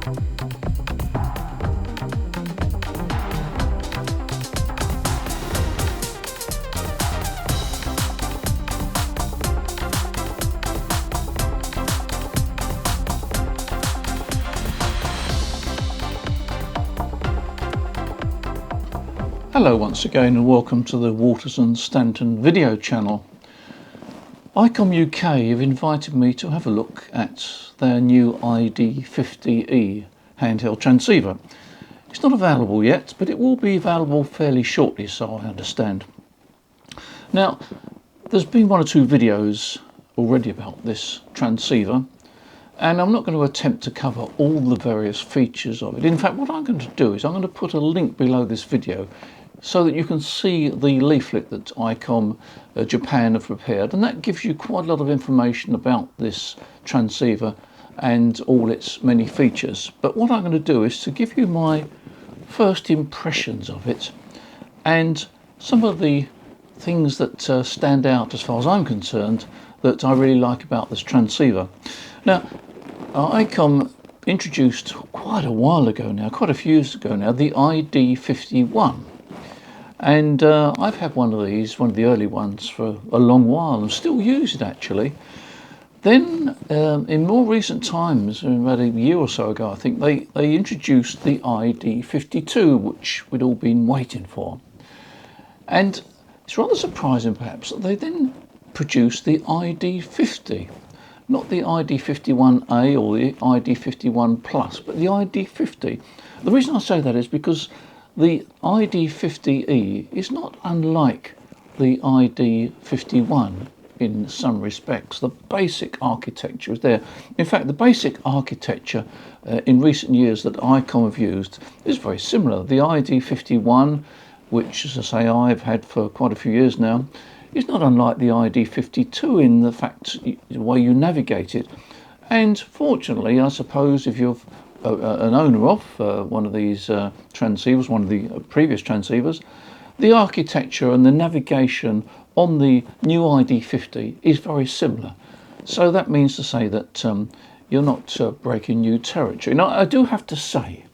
Hello once again and welcome to the Waters and Stanton video channel. ICOM UK have invited me to have a look at their new ID-50E handheld transceiver. It's not available yet, but it will be available fairly shortly, so I understand. Now, there's been one or two videos already about this transceiver, and I'm not going to attempt to cover all the various features of it. In fact, what I'm going to do is I'm going to put a link below this video so that you can see the leaflet that ICOM Japan have prepared, and that gives you quite a lot of information about this transceiver and all its many features. But what I'm going to do is to give you my first impressions of it and some of the things that stand out as far as I'm concerned that I really like about this transceiver. Now, ICOM introduced quite a while ago now, quite a few years ago now, the ID-51. And I've had one of these, one of the early ones, for a long while and still use it actually. Then in more recent times, about a year or so ago I think, they introduced the ID-52, which we'd all been waiting for. And it's rather surprising perhaps that they then produced the ID-50. Not the ID-51A or the ID-51 Plus, but the ID-50. The reason I say that is because the ID-50E is not unlike the ID-51 in some respects. The basic architecture is there. In fact, the basic architecture in recent years that ICOM have used is very similar. The ID-51, which as I say I've had for quite a few years now, is not unlike the ID-52 in the fact the way you navigate it. And fortunately, I suppose if you're an owner of one of these transceivers, one of the previous transceivers, the architecture and the navigation on the new ID-50 is very similar. So that means to say that you're not breaking new territory. Now, I do have to say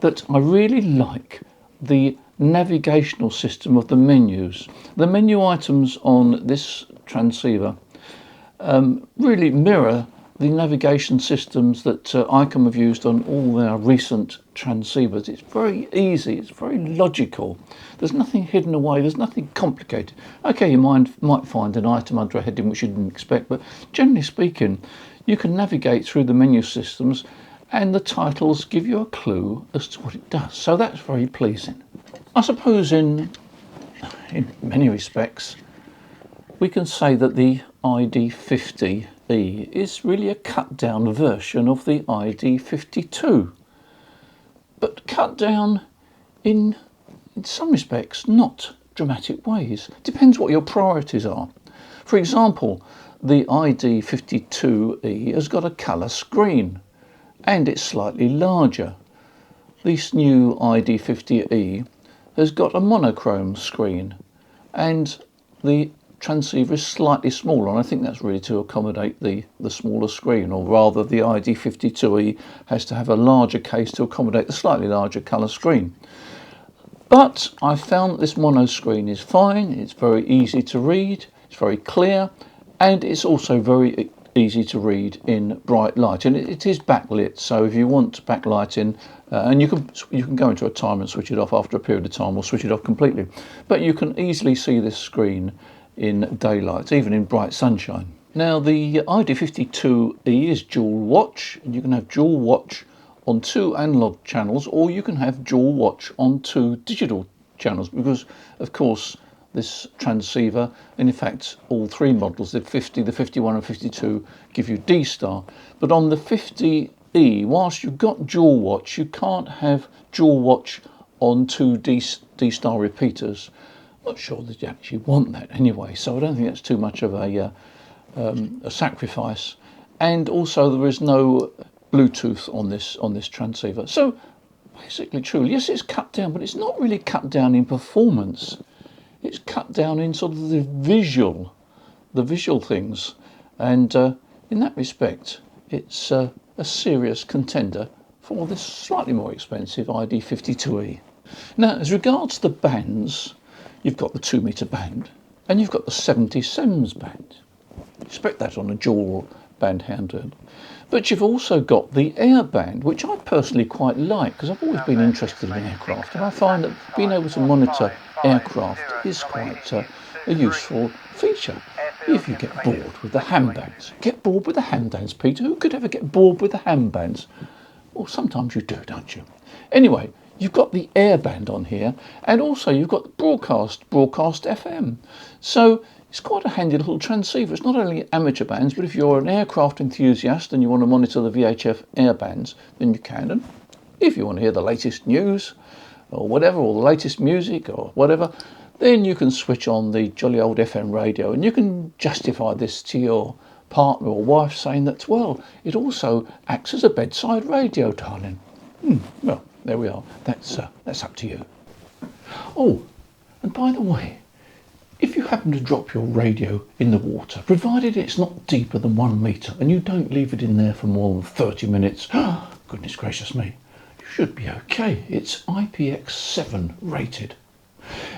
that I really like the navigational system of the menus. The menu items on this transceiver really mirror the navigation systems that ICOM have used on all their recent transceivers. It's very easy, it's very logical. There's nothing hidden away, there's nothing complicated. Okay, you might find an item under a heading which you didn't expect, but generally speaking, you can navigate through the menu systems and the titles give you a clue as to what it does. So that's very pleasing. I suppose in many respects, we can say that the ID-50E is really a cut down version of the ID-52, but cut down in some respects not dramatic ways. Depends what your priorities are. For example, the ID-52E has got a colour screen and it's slightly larger. This new ID-50E has got a monochrome screen and the transceiver is slightly smaller, and I think that's really to accommodate the smaller screen, or rather the ID-52E has to have a larger case to accommodate the slightly larger colour screen. But I found that this mono screen is fine, it's very easy to read, it's very clear, and it's also very easy to read in bright light, and it is backlit, so if you want backlighting, and you can go into a time and switch it off after a period of time or switch it off completely, but you can easily see this screen in daylight, even in bright sunshine. Now, the ID-52E is dual watch, and you can have dual watch on 2 analog channels, or you can have dual watch on 2 digital channels, because of course this transceiver, and in fact all 3 models, the 50, the 51 and 52, give you D-Star. But on the 50E, whilst you've got dual watch, you can't have dual watch on 2 D-Star repeaters. Not sure that you actually want that anyway, so I don't think that's too much of a sacrifice. And also there is no Bluetooth on this transceiver. So basically, truly, yes, it's cut down, but it's not really cut down in performance. It's cut down in sort of the visual things, and in that respect, it's a serious contender for this slightly more expensive ID-52E. Now, as regards the bands, you've got the 2 metre band and you've got the 70 SEMS band. Expect that on a dual band handheld. But you've also got the air band, which I personally quite like because I've always been interested in aircraft, and I find that being able to monitor aircraft is quite a useful feature. If you get bored with the ham bands, get bored with the ham bands, Peter. Who could ever get bored with the ham bands? Well, sometimes you do, don't you? Anyway, you've got the air band on here, and also you've got the broadcast FM. So it's quite a handy little transceiver. It's not only amateur bands, but if you're an aircraft enthusiast and you want to monitor the VHF air bands, then you can. And if you want to hear the latest news or whatever, or the latest music or whatever, then you can switch on the jolly old FM radio, and you can justify this to your partner or wife, saying that, well, it also acts as a bedside radio, darling. Well, there we are. That's up to you. Oh, and by the way, if you happen to drop your radio in the water, provided it's not deeper than 1 metre and you don't leave it in there for more than 30 minutes, goodness gracious me, you should be okay. It's IPX7 rated.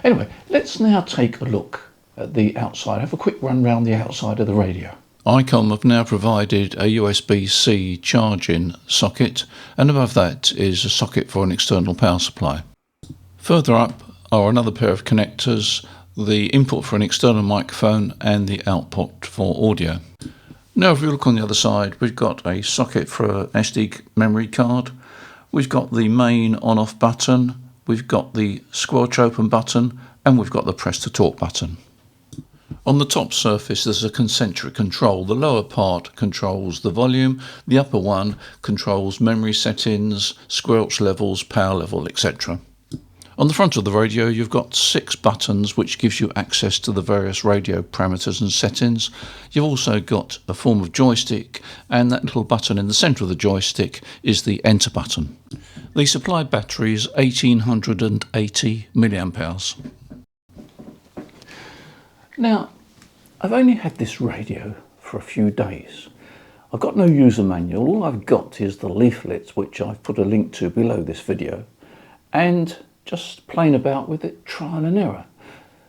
Anyway, let's now take a look at the outside. Have a quick run round the outside of the radio. ICOM have now provided a USB-C charging socket, and above that is a socket for an external power supply. Further up are another pair of connectors, the input for an external microphone and the output for audio. Now if you look on the other side, we've got a socket for an SD memory card, we've got the main on-off button, we've got the squelch open button, and we've got the press to talk button. On the top surface there's a concentric control. The lower part controls the volume, the upper one controls memory settings, squelch levels, power level, etc. On the front of the radio you've got 6 buttons which gives you access to the various radio parameters and settings. You've also got a form of joystick, and that little button in the centre of the joystick is the enter button. The supplied battery is 1880 mAh. Now, I've only had this radio for a few days. I've got no user manual. All I've got is the leaflets, which I've put a link to below this video, and just playing about with it, trial and error.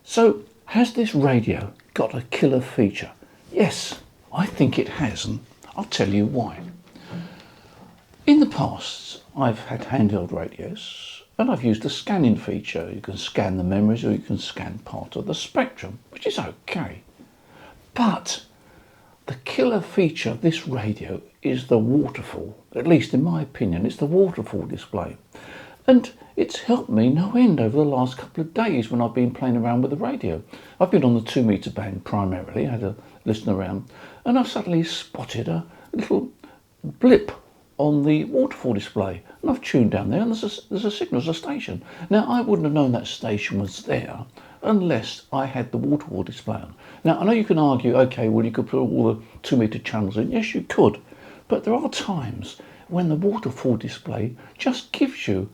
So, has this radio got a killer feature? Yes, I think it has, and I'll tell you why. In the past, I've had handheld radios, and I've used the scanning feature. You can scan the memories, or you can scan part of the spectrum, which is okay. But the killer feature of this radio is the waterfall. At least in my opinion, it's the waterfall display. And it's helped me no end over the last couple of days when I've been playing around with the radio. I've been on the 2 metre band primarily, I had a listen around, and I've suddenly spotted a little blip on the waterfall display, and I've tuned down there, and there's a signal, there's a station. Now, I wouldn't have known that station was there unless I had the waterfall display on. Now, I know you can argue, okay, well, you could put all the 2 metre channels in. Yes, you could, but there are times when the waterfall display just gives you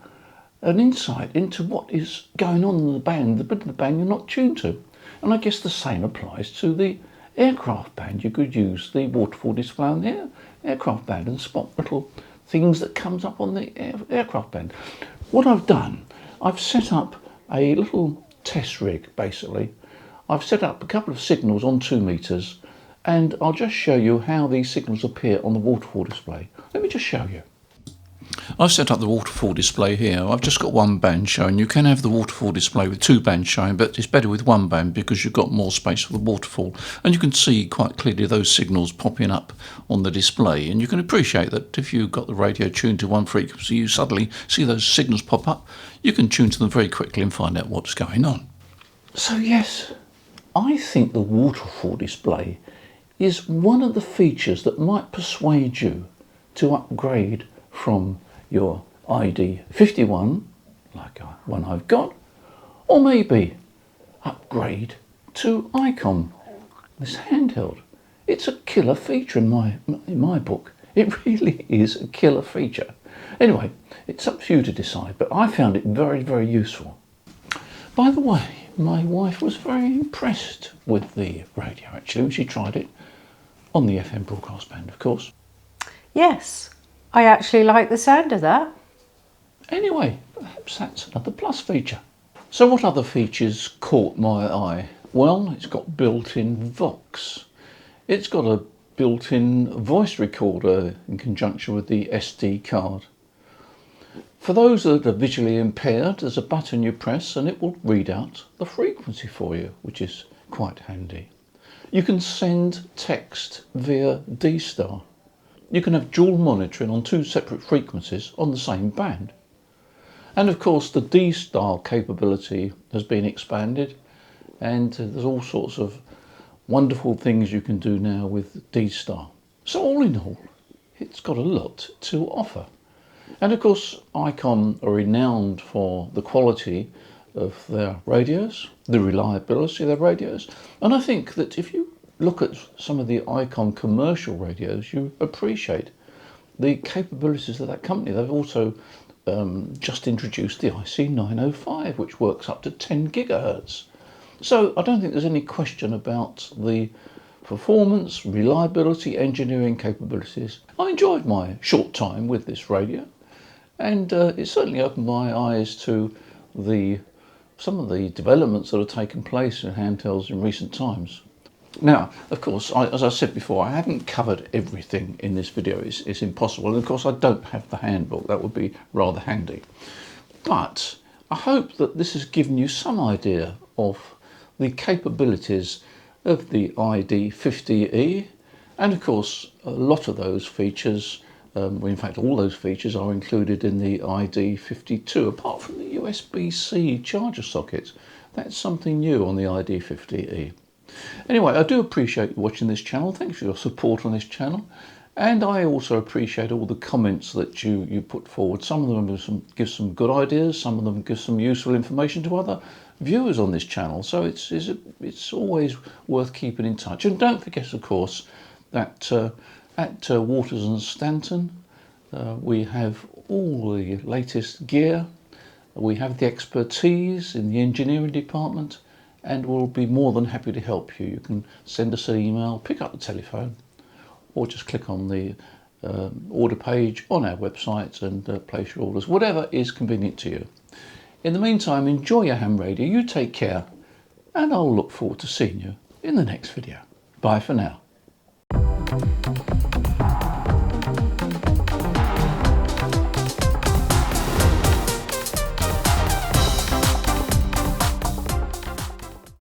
an insight into what is going on in the band, the bit of the band you're not tuned to. And I guess the same applies to the aircraft band. You could use the waterfall display on the aircraft band and spot little things that comes up on the aircraft band. What I've done, I've set up a little test rig, basically. I've set up a couple of signals on 2 metres, and I'll just show you how these signals appear on the waterfall display. Let me just show you. I've set up the waterfall display here. I've just got 1 band showing. You can have the waterfall display with 2 bands showing, but it's better with 1 band because you've got more space for the waterfall. And you can see quite clearly those signals popping up on the display. And you can appreciate that if you've got the radio tuned to 1 frequency, you suddenly see those signals pop up. You can tune to them very quickly and find out what's going on. So yes, I think the waterfall display is one of the features that might persuade you to upgrade from your ID-51, like one I've got, or maybe upgrade to ICOM, this handheld. It's a killer feature in my book. It really is a killer feature. Anyway, it's up to you to decide, but I found it very, very useful. By the way, my wife was very impressed with the radio actually when she tried it on the FM broadcast band, of course. Yes, I actually like the sound of that. Anyway, perhaps that's another plus feature. So what other features caught my eye? Well, it's got built-in Vox. It's got a built-in voice recorder in conjunction with the SD card. For those that are visually impaired, there's a button you press and it will read out the frequency for you, which is quite handy. You can send text via D-Star. You can have dual monitoring on two separate frequencies on the same band. And of course the D-Star capability has been expanded, and there's all sorts of wonderful things you can do now with D-Star. So all in all, it's got a lot to offer. And of course ICOM are renowned for the quality of their radios, the reliability of their radios, and I think that if you look at some of the ICOM commercial radios, you appreciate the capabilities of that company. They've also just introduced the IC905, which works up to 10 gigahertz. So I don't think there's any question about the performance, reliability, engineering capabilities. I enjoyed my short time with this radio, and it certainly opened my eyes to some of the developments that have taken place in handhelds in recent times. Now, of course, as I said before, I haven't covered everything in this video. It's impossible. And of course, I don't have the handbook. That would be rather handy. But I hope that this has given you some idea of the capabilities of the ID-50E. And of course, a lot of those features, in fact, all those features are included in the ID-52, apart from the USB-C charger socket. That's something new on the ID-50E. Anyway, I do appreciate you watching this channel. Thanks for your support on this channel. And I also appreciate all the comments that you put forward. Some of them give some good ideas, some of them give some useful information to other viewers on this channel. So it's always worth keeping in touch. And don't forget, of course, that at Waters and Stanton, we have all the latest gear. We have the expertise in the engineering department, and we'll be more than happy to help you. You can send us an email, pick up the telephone, or just click on the order page on our website and place your orders, whatever is convenient to you. In the meantime, enjoy your ham radio, you take care, and I'll look forward to seeing you in the next video. Bye for now.